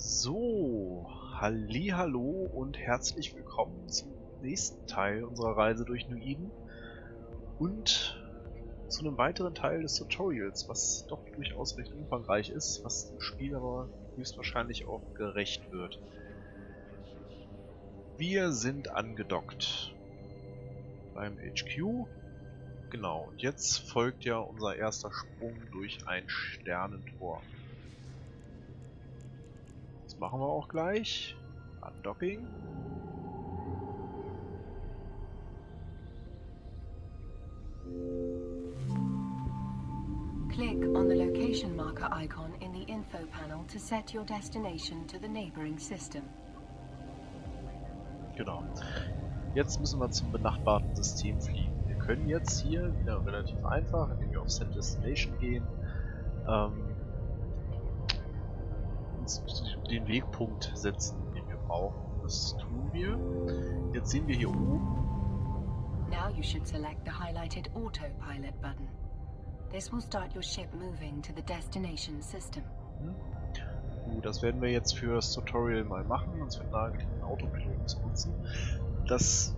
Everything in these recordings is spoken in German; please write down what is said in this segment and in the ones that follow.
So, hallihallo und herzlich willkommen zum nächsten Teil unserer Reise durch Nuiden und zu einem weiteren Teil des Tutorials, was doch durchaus recht umfangreich ist, was dem Spiel aber höchstwahrscheinlich auch gerecht wird. Wir sind angedockt beim HQ. Genau, und jetzt folgt ja unser erster Sprung durch ein Sternentor. Das machen wir auch gleich. Undocking. Click on the location marker icon in the info panel to set your destination to the neighboring system. Genau. Jetzt müssen wir zum benachbarten System fliegen. Wir können jetzt hier wieder relativ einfach, indem wir auf Set Destination gehen, uns den Wegpunkt setzen, den wir brauchen. Das tun wir. Jetzt sehen wir hier oben. Now you should select the highlighted autopilot button. This will start your ship moving to the destination system. Gut, das werden wir jetzt für das Tutorial mal machen. Uns wird nahegelegt, den Autopiloten zu nutzen. Das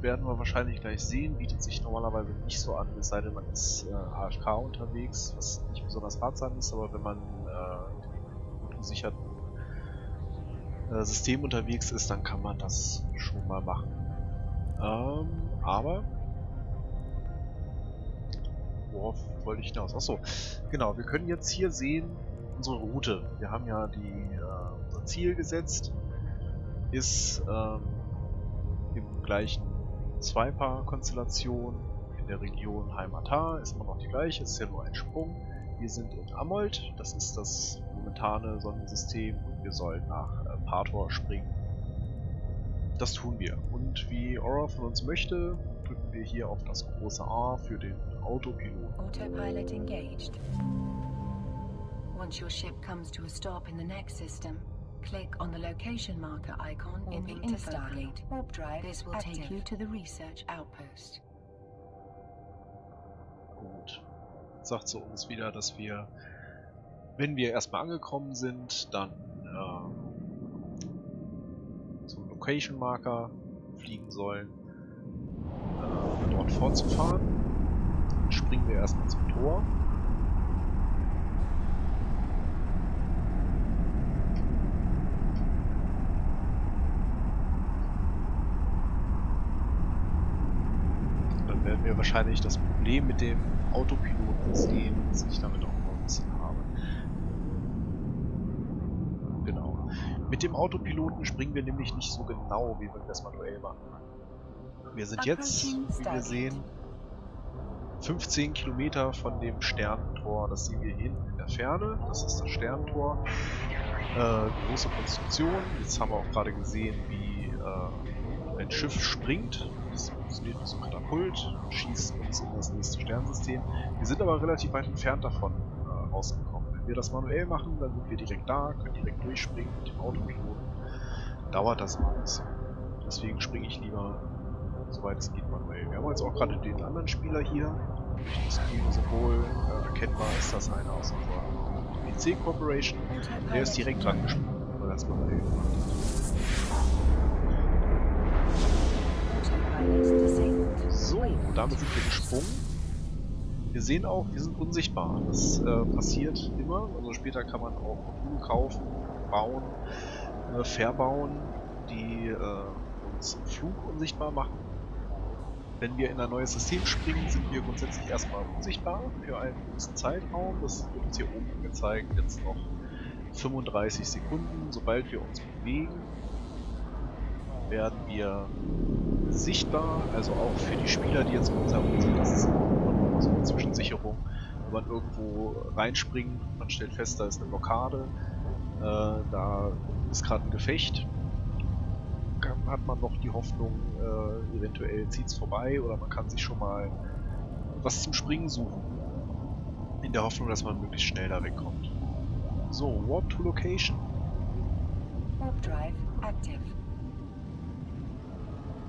werden wir wahrscheinlich gleich sehen. Bietet sich normalerweise nicht so an, es sei denn, man ist AFK unterwegs, was nicht besonders ratsam ist, aber wenn man in gut gesicherten System unterwegs ist, dann kann man das schon mal machen. Aber worauf wollte ich hinaus? Achso, genau, wir können jetzt hier sehen unsere Route. Wir haben ja unser Ziel gesetzt, ist im gleichen Zwei-Paar-Konstellation in der Region Heimatar, ist immer noch die gleiche, ist ja nur ein Sprung. Wir sind in Amold, das ist das momentane Sonnensystem, und wir sollen nach Pator springen. Das tun wir. Und wie Aura von uns möchte, drücken wir hier auf das große A für den Autopilot. Autopilot engaged. Once your ship comes to a stop in the next system, click on the location marker icon in the info panel. Warp drive. This will take you to the research outpost. Gut. Jetzt sagt sie uns wieder, dass wir, wenn wir erstmal angekommen sind, dann zum Location Marker fliegen sollen, dort fortzufahren. Dann springen wir erstmal zum Tor. Dann werden wir wahrscheinlich das Problem mit dem Autopiloten sehen, das ich damit auch noch ein bisschen habe. Genau. Mit dem Autopiloten springen wir nämlich nicht so genau, wie wir das manuell machen. Wir sind jetzt, wie wir sehen, 15 Kilometer von dem Sternentor. Das sehen wir hinten in der Ferne. Das ist das Sternentor. Große Konstruktion. Jetzt haben wir auch gerade gesehen, wie ein Schiff springt. Das funktioniert wie so ein Katapult, schießt uns in das nächste Sternensystem. Wir sind aber relativ weit entfernt davon rausgekommen. Wenn wir das manuell machen, dann sind wir direkt da, können direkt durchspringen mit dem Autopiloten. Dauert das immer ein bisschen. Deswegen springe ich lieber, soweit es geht, manuell. Wir haben jetzt auch gerade den anderen Spieler hier. Durch das Symbol erkennbar ist das einer aus unserer PC Corporation. Der ist direkt dran gesprungen, weil er das manuell gemacht hat. So, damit sind wir gesprungen. Wir sehen auch, wir sind unsichtbar. Das passiert immer. Also später kann man auch Module kaufen, bauen, verbauen, die uns im Flug unsichtbar machen. Wenn wir in ein neues System springen, sind wir grundsätzlich erstmal unsichtbar für einen gewissen Zeitraum. Das wird uns hier oben angezeigt. Jetzt noch 35 Sekunden. Sobald wir uns bewegen, werden wir sichtbar, also auch für die Spieler, die jetzt um uns herum sind. Das ist so eine Zwischensicherung. Wenn man irgendwo reinspringt und man stellt fest, da ist eine Blockade, da ist gerade ein Gefecht, dann hat man noch die Hoffnung, eventuell zieht es vorbei oder man kann sich schon mal was zum Springen suchen. In der Hoffnung, dass man möglichst schnell da wegkommt. So, Warp to Location. Warp drive active.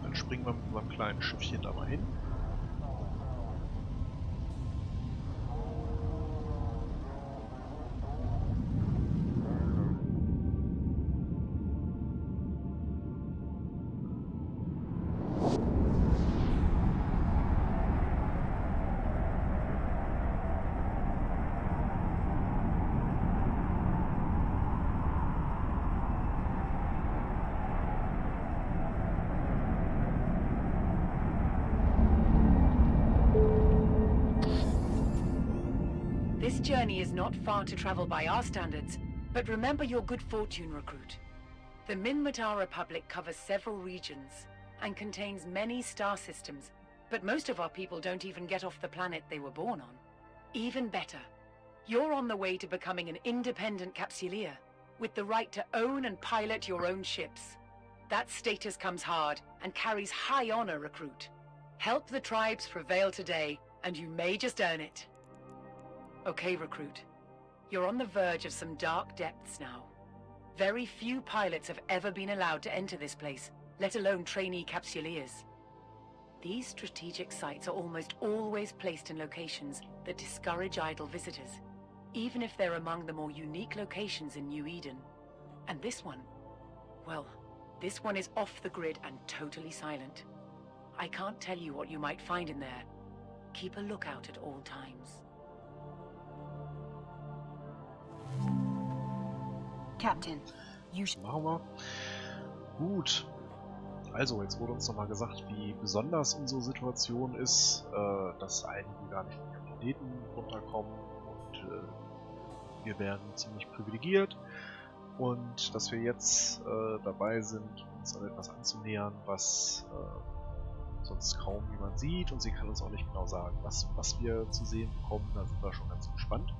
Dann springen wir mit unserem kleinen Schiffchen da mal hin. journey is not far to travel by our standards, but remember your good fortune, recruit. The Minmatar Republic covers several regions and contains many star systems, but most of our people don't even get off the planet they were born on. Even better, you're on the way to becoming an independent capsuleer, with the right to own and pilot your own ships. That status comes hard and carries high honor, recruit. Help the tribes prevail today, and you may just earn it. Okay, recruit. You're on the verge of some dark depths now. Very few pilots have ever been allowed to enter this place, let alone trainee capsuleers. These strategic sites are almost always placed in locations that discourage idle visitors, even if they're among the more unique locations in New Eden. And this one, well, this one is off the grid and totally silent. I can't tell you what you might find in there. Keep a lookout at all times. Captain, you should... Machen wir. Gut. Also, jetzt wurde uns nochmal gesagt, wie besonders unsere Situation ist, dass einige gar nicht von den Planeten runterkommen und wir werden ziemlich privilegiert und dass wir jetzt dabei sind, uns an etwas anzunähern, was sonst kaum jemand sieht, und sie kann uns auch nicht genau sagen, was wir zu sehen bekommen. Da sind wir schon ganz gespannt.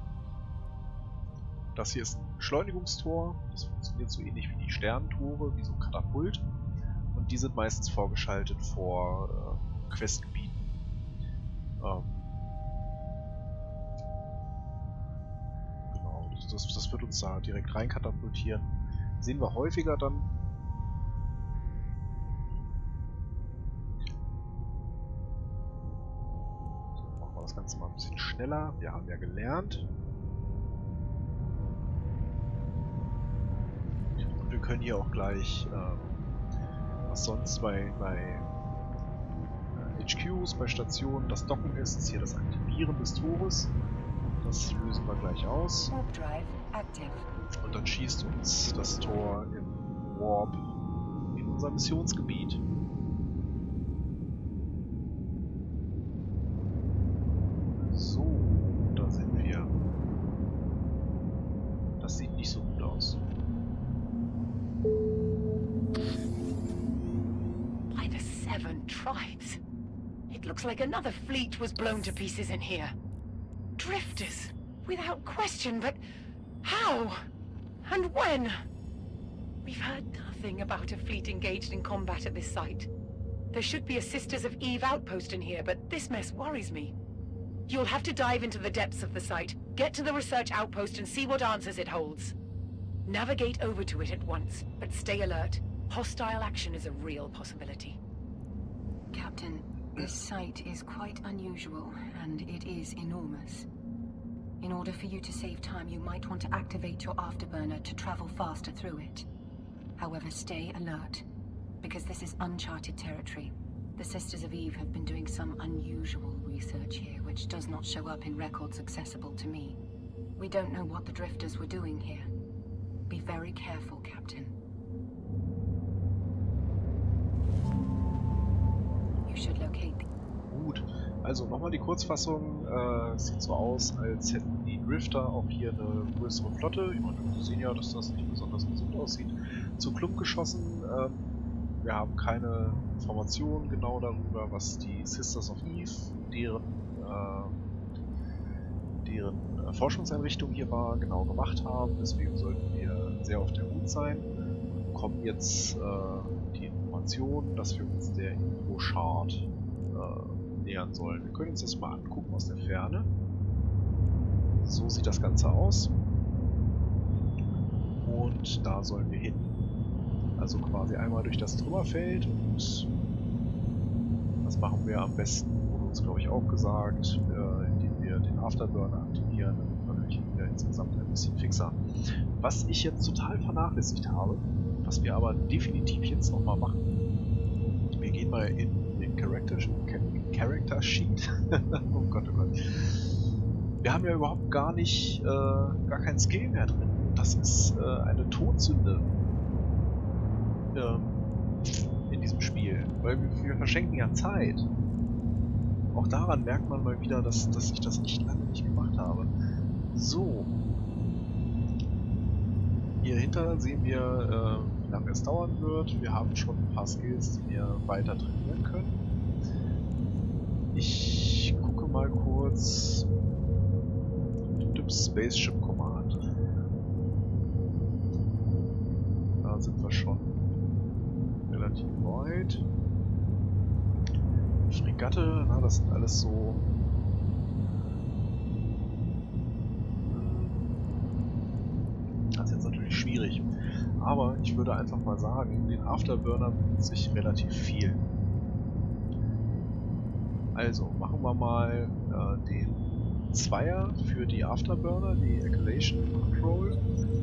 Das hier ist ein Beschleunigungstor, das funktioniert so ähnlich wie die Sternentore, wie so ein Katapult, und die sind meistens vorgeschaltet vor Questgebieten. Genau, das wird uns da direkt rein katapultieren. Sehen wir häufiger dann. So, machen wir das Ganze mal ein bisschen schneller. Wir haben ja gelernt. Und wir können hier auch gleich, was sonst bei HQs, bei Stationen das Docken ist hier das Aktivieren des Tores. Das lösen wir gleich aus. Und dann schießt uns das Tor im Warp in unser Missionsgebiet. So, da sind wir. Das sieht nicht so gut aus. By the 7 tribes. It looks like another fleet was blown to pieces in here. Drifters, without question, but how? And when? We've heard nothing about a fleet engaged in combat at this site. There should be a Sisters of Eve outpost in here, but this mess worries me. You'll have to dive into the depths of the site, get to the research outpost and see what answers it holds. Navigate over to it at once, but stay alert. Hostile action is a real possibility. Captain, this site is quite unusual, and it is enormous. In order for you to save time, you might want to activate your afterburner to travel faster through it. However, stay alert, because this is uncharted territory. The Sisters of Eve have been doing some unusual research here, which does not show up in records accessible to me. We don't know what the Drifters were doing here. Be very careful, Captain. You should locate the... Gut, also nochmal die Kurzfassung. Es sieht so aus, als hätten die Drifter auch hier eine größere Flotte. Ich meine, wir sehen ja, dass das nicht besonders gesund aussieht. Zu Klump geschossen. Wir haben keine Informationen genau darüber, was die Sisters of Eve, deren Forschungseinrichtung hier war, genau gemacht haben. Deswegen sollten wir sehr auf der Hut sein. Wir bekommen jetzt die Information, dass wir uns der Info-Chart nähern sollen. Wir können uns das mal angucken aus der Ferne. So sieht das Ganze aus. Und da sollen wir hin. Also quasi einmal durch das Trümmerfeld, und das machen wir am besten, wurde uns glaube ich auch gesagt, indem wir den Afterburner aktivieren, damit wir natürlich wieder insgesamt ein bisschen fixer. Was ich jetzt total vernachlässigt habe, was wir aber definitiv jetzt nochmal machen, wir gehen mal in den Character Sheet. Oh Gott, oh Gott. Wir haben ja überhaupt gar kein Skill mehr drin. Das ist eine Todsünde in diesem Spiel, weil wir verschenken ja Zeit. Auch daran merkt man mal wieder, dass ich das echt lange nicht gemacht habe. So. Hier hinter sehen wir, wie lange es dauern wird. Wir haben schon ein paar Skills, die wir weiter trainieren können. Ich gucke mal kurz. Spaceship Command. Da sind wir schon relativ weit. Fregatte, na, das sind alles so. Das ist jetzt natürlich schwierig. Aber ich würde einfach mal sagen, den Afterburner benutze ich relativ viel. Also machen wir mal den Zweier für die Afterburner, die Acculation Control,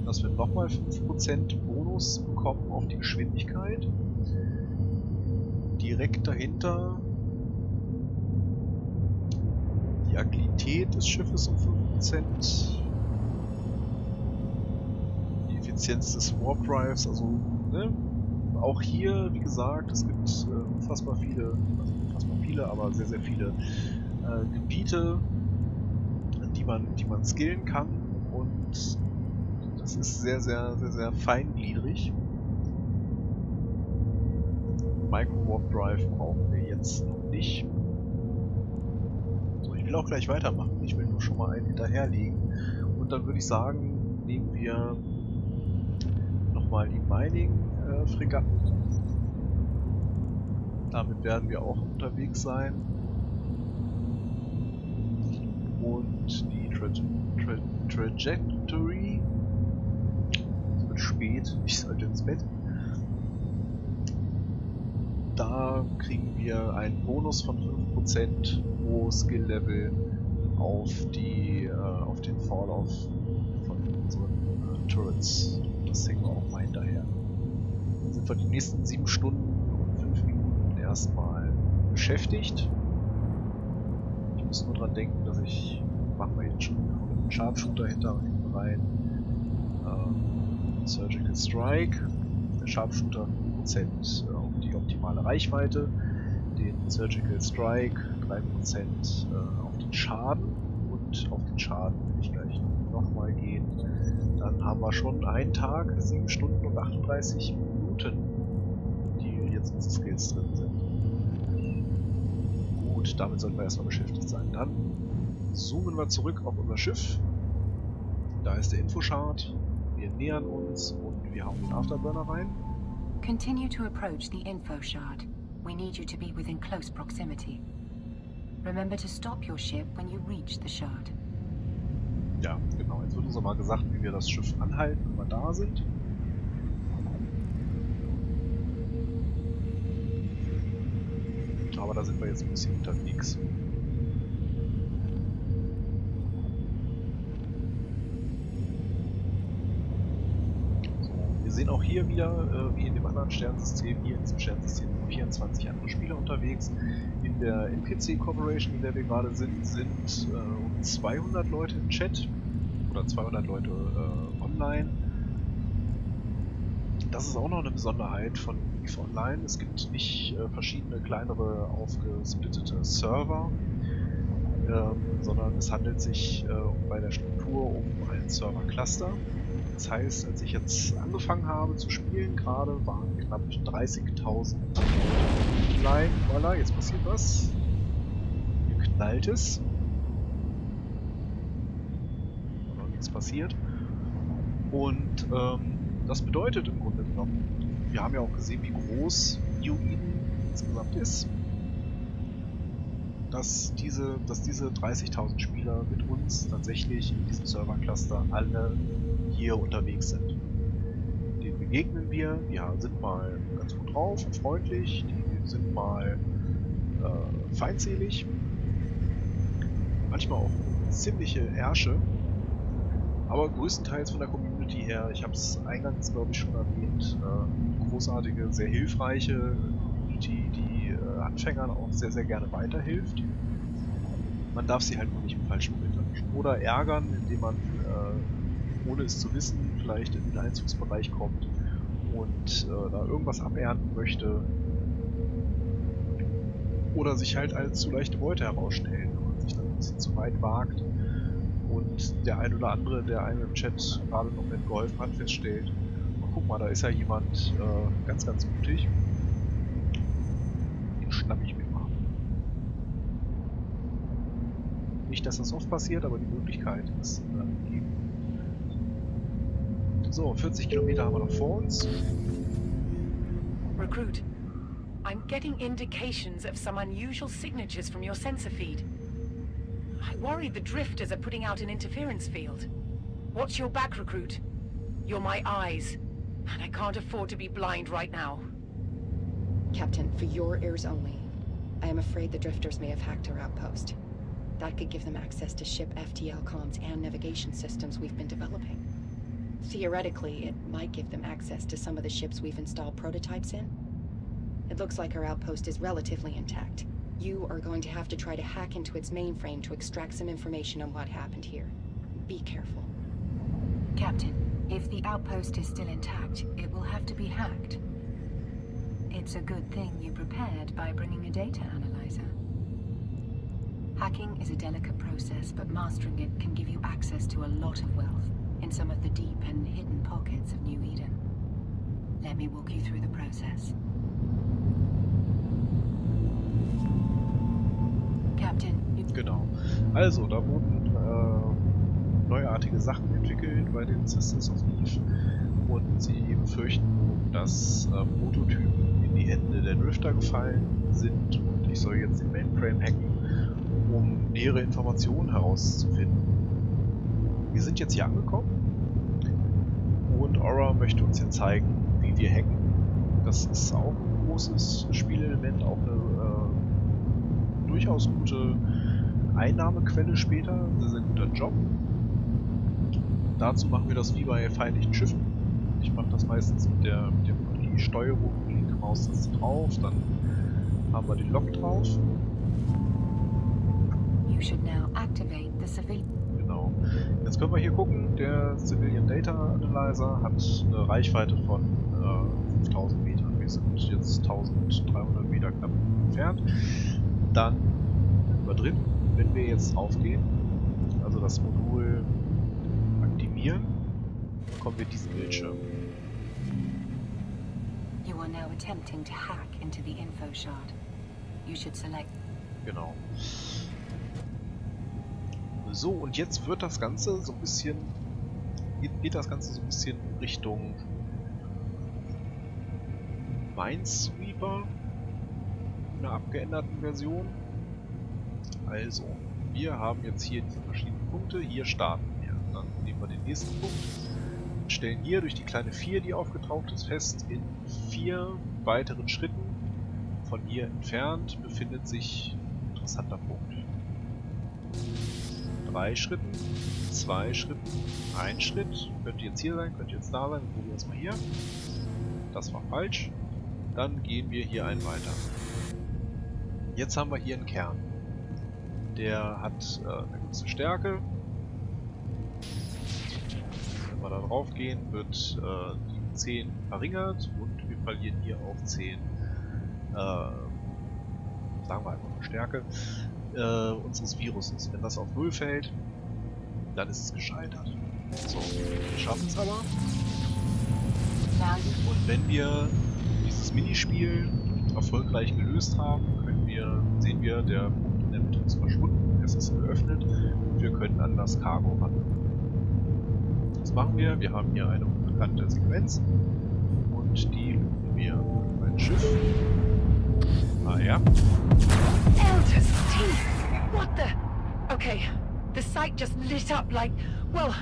dass wir nochmal 5% Bonus bekommen auf die Geschwindigkeit. Direkt dahinter die Agilität des Schiffes um 5%. Die Effizienz des Warp Drives, also ne? Auch hier, wie gesagt, es gibt unfassbar viele, also unfassbar viele, aber sehr, sehr viele Gebiete, die man skillen kann, und das ist sehr, sehr, sehr, sehr feingliedrig. Micro Warp Drive brauchen wir jetzt noch nicht. So, ich will auch gleich weitermachen. Ich will nur schon mal einen hinterherlegen. Und dann würde ich sagen, nehmen wir nochmal die Mining-Fregatten. Damit werden wir auch unterwegs sein. Und die Trajectory. Es wird spät, ich sollte ins Bett. Da kriegen wir einen Bonus von 5% pro Skill-Level auf den Vorlauf von unseren Turrets. Das hängen wir auch mal hinterher. Dann sind wir die nächsten 7 Stunden und 5 Minuten erstmal beschäftigt. Ich muss nur dran denken, dass ich, machen wir jetzt schon einen Sharpshooter hinten rein. Surgical Strike. Der Sharpshooter 5% auf die optimale Reichweite. Den Surgical Strike 3% auf den Schaden. Und auf den Schaden will ich gleich nochmal gehen. Dann haben wir schon einen Tag, 7 Stunden und 38 Minuten, die jetzt in Skills drin sind. Gut, damit sollten wir erstmal beschäftigt sein. Dann zoomen wir zurück auf unser Schiff. Da ist der Infochart. Wir nähern uns und wir hauen den Afterburner rein. Continue to approach the info shard. We need you to be within close proximity. Remember to stop your ship when you reach the shard. Ja, genau. Jetzt wird uns mal gesagt, wie wir das Schiff anhalten, wenn wir da sind. Aber da sind wir jetzt ein bisschen unterwegs. So, wir sehen auch hier wieder, wie in dem anderen Sternsystem, hier in diesem Sternsystem 24 andere Spieler unterwegs. In der NPC Corporation, in der wir gerade sind, um 200 Leute im Chat oder 200 Leute online. Das ist auch noch eine Besonderheit von EVE Online. Es gibt nicht verschiedene kleinere aufgesplittete Server, sondern es handelt sich bei der Struktur um ein Server-Cluster. Das heißt, als ich jetzt angefangen habe zu spielen, gerade waren knapp 30.000 online. Voilà, jetzt passiert was. Hier knallt es. Noch nichts passiert. Und das bedeutet im Grunde genommen, wir haben ja auch gesehen, wie groß New Eden insgesamt ist, dass diese 30.000 Spieler mit uns tatsächlich in diesem Server-Cluster alle hier unterwegs sind. Denen begegnen wir, die sind mal ganz gut drauf und freundlich, die sind mal feindselig, manchmal auch ziemliche Ärsche, aber größtenteils von der Community her, ich habe es eingangs glaube ich schon erwähnt, großartige, sehr hilfreiche Community, die Anfängern auch sehr, sehr gerne weiterhilft. Man darf sie halt nur nicht im falschen Bild erwischen oder ärgern, indem man ohne es zu wissen vielleicht in den Einzugsbereich kommt und da irgendwas abernten möchte oder sich halt als zu leichte Beute herausstellen, wenn man sich dann ein bisschen zu weit wagt und der ein oder andere, der einem im Chat gerade noch mitgeholfen hat, feststellt, oh, guck mal, da ist ja jemand ganz, ganz mutig. Den schnapp ich mir mal. Nicht, dass das oft passiert, aber die Möglichkeit ist gegeben. So, 40 Kilometer haben wir noch vor uns. Recruit, I'm getting indications of some unusual signatures from your sensor feed. I worry the drifters are putting out an interference field. Watch your back, Recruit. You're my eyes, and I can't afford to be blind right now. Captain, for your ears only. I am afraid the drifters may have hacked our outpost. That could give them access to ship FTL comms and navigation systems we've been developing. Theoretically, it might give them access to some of the ships we've installed prototypes in. It looks like our outpost is relatively intact. You are going to have to try to hack into its mainframe to extract some information on what happened here. Be careful. Captain, if the outpost is still intact, it will have to be hacked. It's a good thing you prepared by bringing a data analyzer. Hacking is a delicate process, but mastering it can give you access to a lot of wealth in some of the deep and hidden pockets of New Eden. Let me walk you through the process. Captain, Genau. Also, da wurden neuartige Sachen entwickelt bei den Sisters of Eve und sie befürchten, dass Prototypen in die Hände der Drifter gefallen sind und ich soll jetzt den Mainframe hacken, um nähere Informationen herauszufinden. Wir sind jetzt hier angekommen und Aura möchte uns jetzt zeigen, wie wir hacken. Das ist auch ein großes Spielelement, auch eine durchaus gute Einnahmequelle später, sehr, sehr guter Job. Dazu machen wir das wie bei feindlichen Schiffen. Ich mache das meistens mit die Steuerung, linke Maustaste drauf, dann haben wir den Lock drauf. you should now activate the civilian. Genau. Jetzt können wir hier gucken, der Civilian Data Analyzer hat eine Reichweite von 5000 Metern. Wir sind jetzt 1300 Meter knapp entfernt. Dann über drin, wenn wir jetzt draufgehen, also das Modul aktivieren, bekommen wir diesen Bildschirm. You are now attempting to hack into the info shard. You should select. Genau. So, und jetzt wird das Ganze so ein bisschen, geht das Ganze so ein bisschen Richtung Minesweeper in einer abgeänderten Version. Also, wir haben jetzt hier diese verschiedenen Punkte, hier starten wir. Dann nehmen wir den nächsten Punkt und stellen hier durch die kleine 4, die aufgetaucht ist, fest, in 4 weiteren Schritten von hier entfernt befindet sich ein interessanter Punkt. 3 Schritten, 2 Schritten, 1 Schritt, könnte jetzt hier sein, könnte jetzt da sein, wir probieren es mal hier. Das war falsch. Dann gehen wir hier einen weiter. Jetzt haben wir hier einen Kern. Der hat eine gewisse Stärke. Wenn wir da drauf gehen, wird die 10 verringert und wir verlieren hier auch 10, sagen wir einfach Stärke, unseres Viruses. Wenn das auf 0 fällt, dann ist es gescheitert. So, wir schaffen es aber. Und wenn wir dieses Minispiel erfolgreich gelöst haben, sehen wir, der Punkt in der Mitte ist verschwunden, es ist geöffnet und wir können an das Cargo ran. Das machen wir. Wir haben hier eine unbekannte Sequenz und die lösen wir. Ein Schiff. Ah ja. Elder's teeth! What the? Okay, the site just lit up like... Well,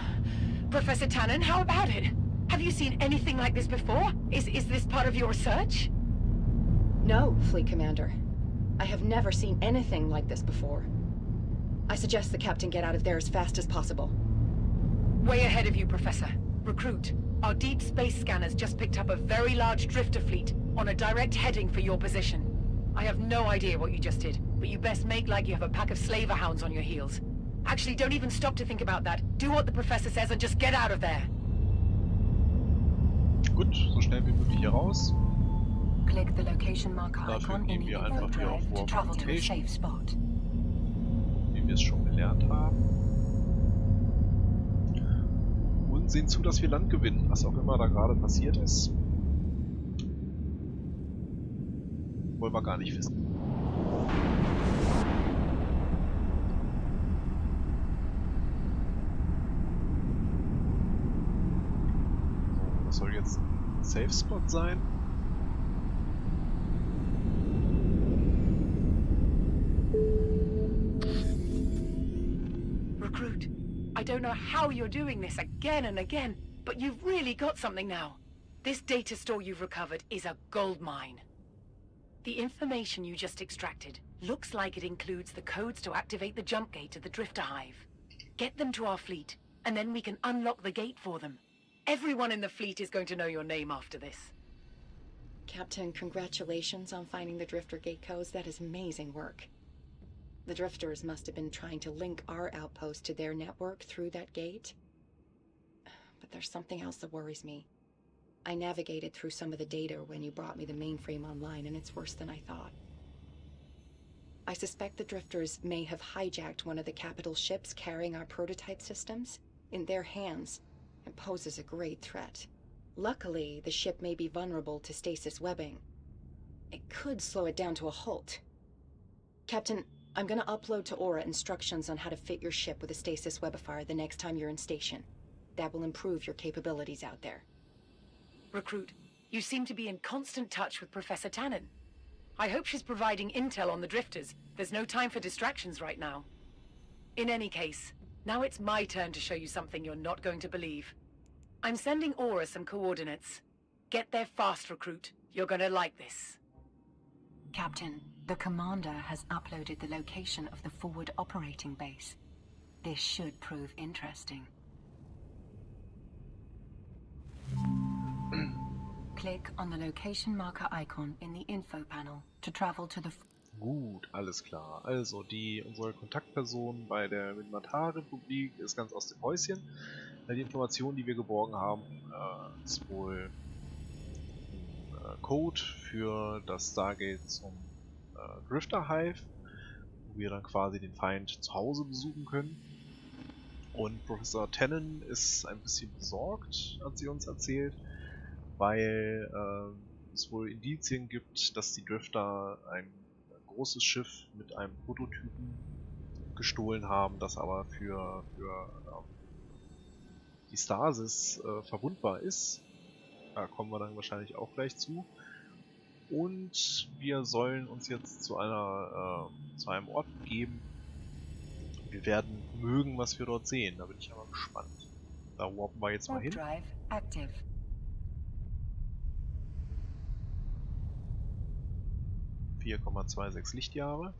Professor Tannen, how about it? Have you seen anything like this before? Is this part of your research? No, Fleet Commander. I have never seen anything like this before. I suggest the Captain get out of there as fast as possible. Way ahead of you, Professor. Recruit, our deep space scanners just picked up a very large drifter fleet on a direct heading for your position. I have no idea what you just did, but you best make like you have a pack of slaver hounds on your heels. Actually, don't even stop to think about that. Do what the Professor says and just get out of there. Gut, so schnell wie möglich hier raus. Click the location marker Dafür icon in gehen the wir info einfach hier auf drive to Warp travel to a Rotation, safe spot. wie wir es schon gelernt haben. und sehen zu, dass wir Land gewinnen, was auch immer da gerade passiert ist. Wollen wir gar nicht wissen. So, das soll jetzt ein Safe Spot sein. Recruit, I don't know how you're doing this again and again, but you've really got something now. This data store you've recovered is a gold mine. The information you just extracted looks like it includes the codes to activate the jump gate to the Drifter Hive. Get them to our fleet, and then we can unlock the gate for them. Everyone in the fleet is going to know your name after this. Captain, congratulations on finding the Drifter gate codes. That is amazing work. The Drifters must have been trying to link our outpost to their network through that gate. But there's something else that worries me. I navigated through some of the data when you brought me the mainframe online, and it's worse than I thought. I suspect the Drifters may have hijacked one of the capital ships carrying our prototype systems in their hands and poses a great threat. Luckily, the ship may be vulnerable to stasis webbing. It could slow it down to a halt. Captain, I'm gonna upload to Aura instructions on how to fit your ship with a stasis webifier the next time you're in station. That will improve your capabilities out there. Recruit, you seem to be in constant touch with Professor Tannen. I hope she's providing intel on the Drifters. There's no time for distractions right now. In any case, now it's my turn to show you something you're not going to believe. I'm sending Aura some coordinates. Get there fast, Recruit. You're gonna like this. Captain, the commander has uploaded the location of the forward operating base. This should prove interesting. Click on the location marker icon in the info panel to travel to the... Gut, alles klar. Also, unsere Kontaktperson bei der Minmatar-Republik ist ganz aus dem Häuschen. Die Informationen, die wir geborgen haben, ist wohl ein Code für das Stargate zum Drifter Hive, wo wir dann quasi den Feind zu Hause besuchen können. Und Professor Tannen ist ein bisschen besorgt, hat sie uns erzählt, weil es wohl Indizien gibt, dass die Drifter ein großes Schiff mit einem Prototypen gestohlen haben, das aber für die Stasis verwundbar ist. Da kommen wir dann wahrscheinlich auch gleich zu. Und wir sollen uns jetzt zu einem Ort begeben. Wir werden mögen, was wir dort sehen. Da bin ich aber gespannt. Da warpen wir jetzt mal hin. Drive active. 4,26 Lichtjahre.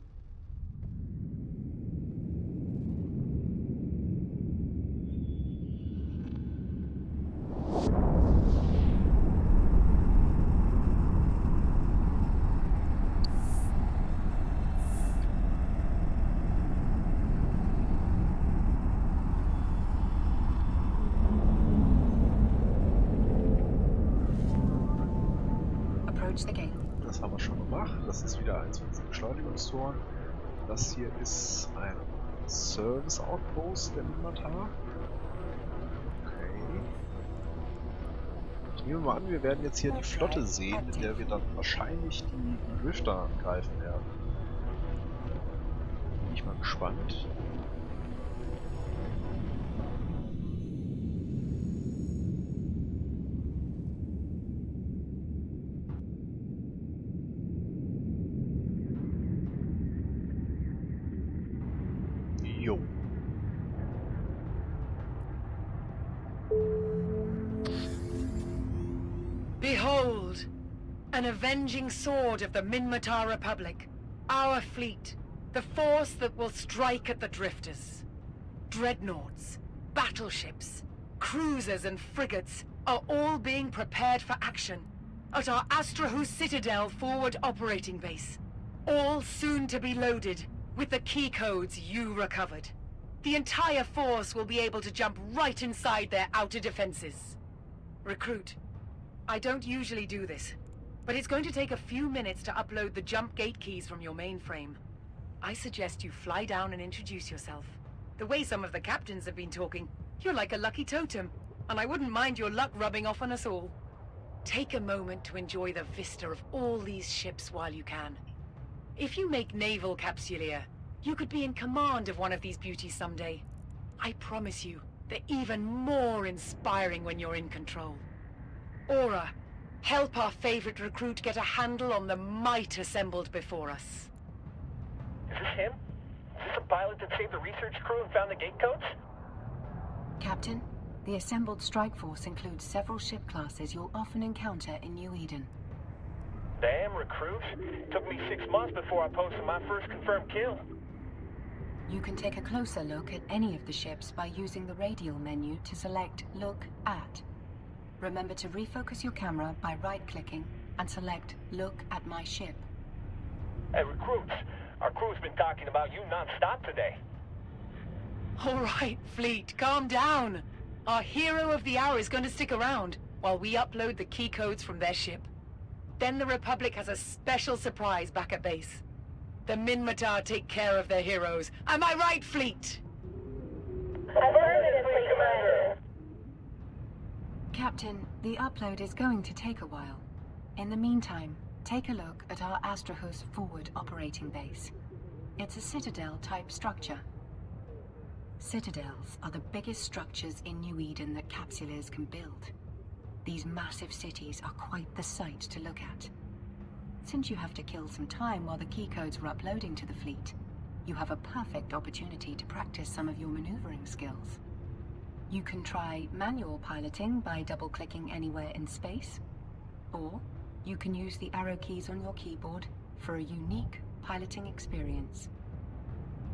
Approach the gate. Das haben wir schon gemacht. Das ist wieder eins von diesen Beschleunigungstoren. Das hier ist ein Service Outpost der Minmatar. Okay. Ich nehme mal an, wir werden jetzt hier die Flotte sehen, mit der wir dann wahrscheinlich die Drifter angreifen werden. Bin ich mal gespannt. Jo. Behold, an avenging sword of the Minmatar Republic. Our fleet, the force that will strike at the Drifters. Dreadnoughts, battleships, cruisers and frigates are all being prepared for action at our Astrahus Citadel forward operating base. All soon to be loaded with the key codes you recovered. The entire force will be able to jump right inside their outer defenses. Recruit, I don't usually do this, but it's going to take a few minutes to upload the jump gate keys from your mainframe. I suggest you fly down and introduce yourself. The way some of the captains have been talking, you're like a lucky totem. and I wouldn't mind your luck rubbing off on us all. Take a moment to enjoy the vista of all these ships while you can. If you make naval capsuleer, you could be in command of one of these beauties someday. I promise you, they're even more inspiring when you're in control. Aura, help our favorite recruit get a handle on the might assembled before us. Is this him? Is this the pilot that saved the research crew and found the gate codes? Captain, the assembled strike force includes several ship classes you'll often encounter in New Eden. Damn, recruit. Took me 6 months before I posted my first confirmed kill. You can take a closer look at any of the ships by using the radial menu to select Look At. Remember to refocus your camera by right-clicking and select Look at my ship. Hey, recruits. Our crew's been talking about you non-stop today. All right, Fleet, calm down. Our hero of the hour is going to stick around while we upload the key codes from their ship. Then the Republic has a special surprise back at base. The Minmatar take care of their heroes. Am I right, Fleet? Affirmative, Fleet Commander. Captain, the upload is going to take a while. In the meantime, take a look at our Astrahus forward operating base. It's a citadel-type structure. Citadels are the biggest structures in New Eden that capsuleers can build. These massive cities are quite the sight to look at. Since you have to kill some time while the key codes are uploading to the fleet, you have a perfect opportunity to practice some of your maneuvering skills. You can try manual piloting by double-clicking anywhere in space, or you can use the arrow keys on your keyboard for a unique piloting experience.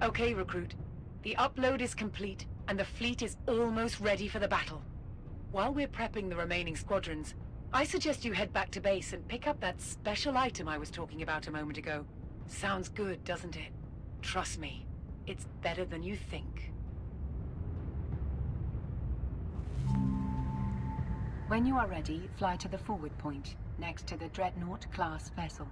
Okay, recruit. The upload is complete, and the fleet is almost ready for the battle. While we're prepping the remaining squadrons, I suggest you head back to base and pick up that special item I was talking about a moment ago. Sounds good, doesn't it? Trust me, it's better than you think. When you are ready, fly to the forward point, next to the Dreadnought-class vessel.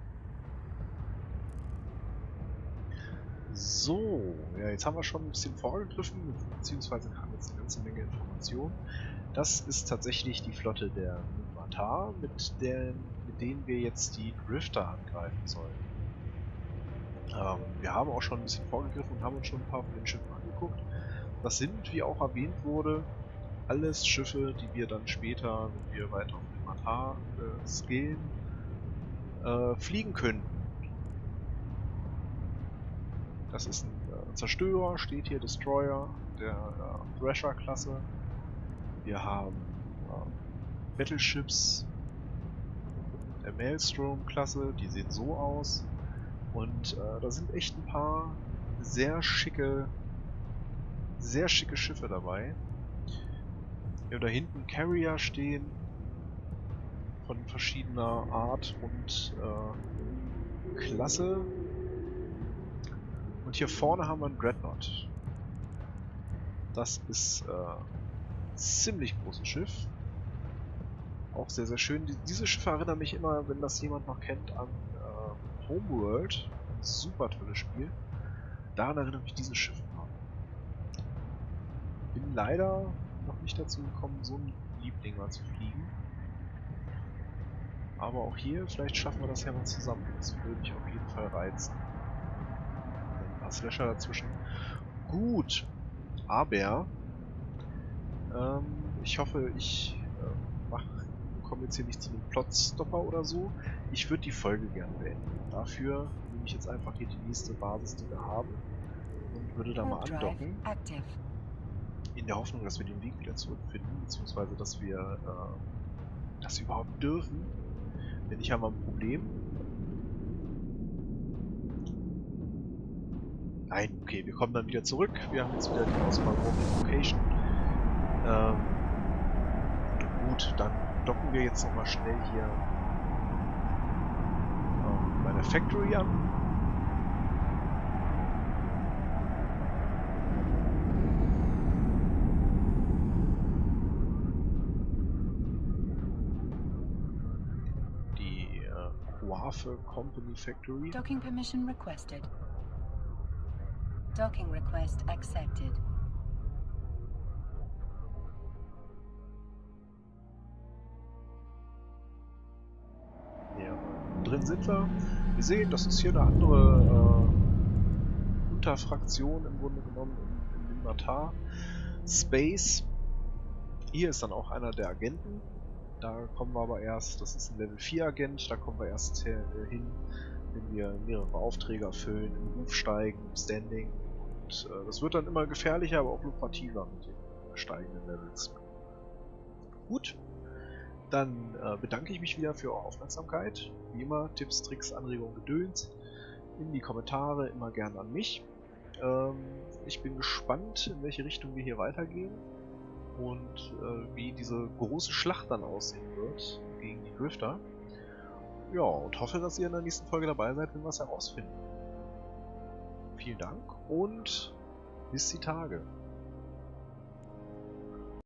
So, ja, jetzt haben wir schon ein bisschen vorgegriffen, beziehungsweise haben jetzt eine ganze Menge Informationen. Das ist tatsächlich die Flotte der Minmatar, mit denen wir jetzt die Drifter angreifen sollen. Wir haben auch schon ein bisschen vorgegriffen und haben uns schon ein paar von den Schiffen angeguckt. Das sind, wie auch erwähnt wurde, alles Schiffe, die wir dann später, wenn wir weiter auf Minmatar skillen, fliegen können. Das ist ein Zerstörer, steht hier Destroyer der Thrasher-Klasse. Wir haben Battleships der Maelstrom-Klasse, die sehen so aus. Und da sind echt ein paar sehr schicke Schiffe dabei. Wir haben da hinten Carrier stehen von verschiedener Art und Klasse. Und hier vorne haben wir einen Dreadnought. Das ist ein ziemlich großes Schiff. Auch sehr, sehr schön. Diese Schiffe erinnern mich immer, wenn das jemand noch kennt, an Homeworld. Ein super tolles Spiel. Daran erinnert mich dieses Schiff immer. Bin leider noch nicht dazu gekommen, so ein Liebling mal zu fliegen. Aber auch hier, vielleicht schaffen wir das ja mal zusammen. Das würde mich auf jeden Fall reizen. Ein paar Slasher dazwischen. Gut. Aber ich hoffe, ich komme jetzt hier nicht zu einem Plotstopper oder so. Ich würde die Folge gerne beenden. Dafür nehme ich jetzt einfach hier die nächste Basis, die wir haben, und würde da mal andocken. In der Hoffnung, dass wir den Weg wieder zurückfinden, beziehungsweise dass wir das überhaupt dürfen. Denn ich habe ein Problem. Nein, okay, wir kommen dann wieder zurück. Wir haben jetzt wieder die Auswahl Location. Gut, dann docken wir jetzt nochmal schnell hier bei der Factory an. Die Huafe Company Factory. Docking permission requested. Docking request accepted. drin sind wir. Wir sehen, das ist hier eine andere Unterfraktion im Grunde genommen im Inventar. Space. Hier ist dann auch einer der Agenten. Da kommen wir aber erst, das ist ein Level 4 Agent, da kommen wir erst hin, wenn wir mehrere Aufträge erfüllen, im Ruf steigen, im Standing. Und das wird dann immer gefährlicher, aber auch lukrativer mit den steigenden Levels. Gut, dann bedanke ich mich wieder für eure Aufmerksamkeit. Wie immer, Tipps, Tricks, Anregungen, Gedöns in die Kommentare, immer gerne an mich. Ich bin gespannt, in welche Richtung wir hier weitergehen und wie diese große Schlacht dann aussehen wird gegen die Drifter. Ja, und hoffe, dass ihr in der nächsten Folge dabei seid, wenn wir es herausfinden. Vielen Dank und bis die Tage.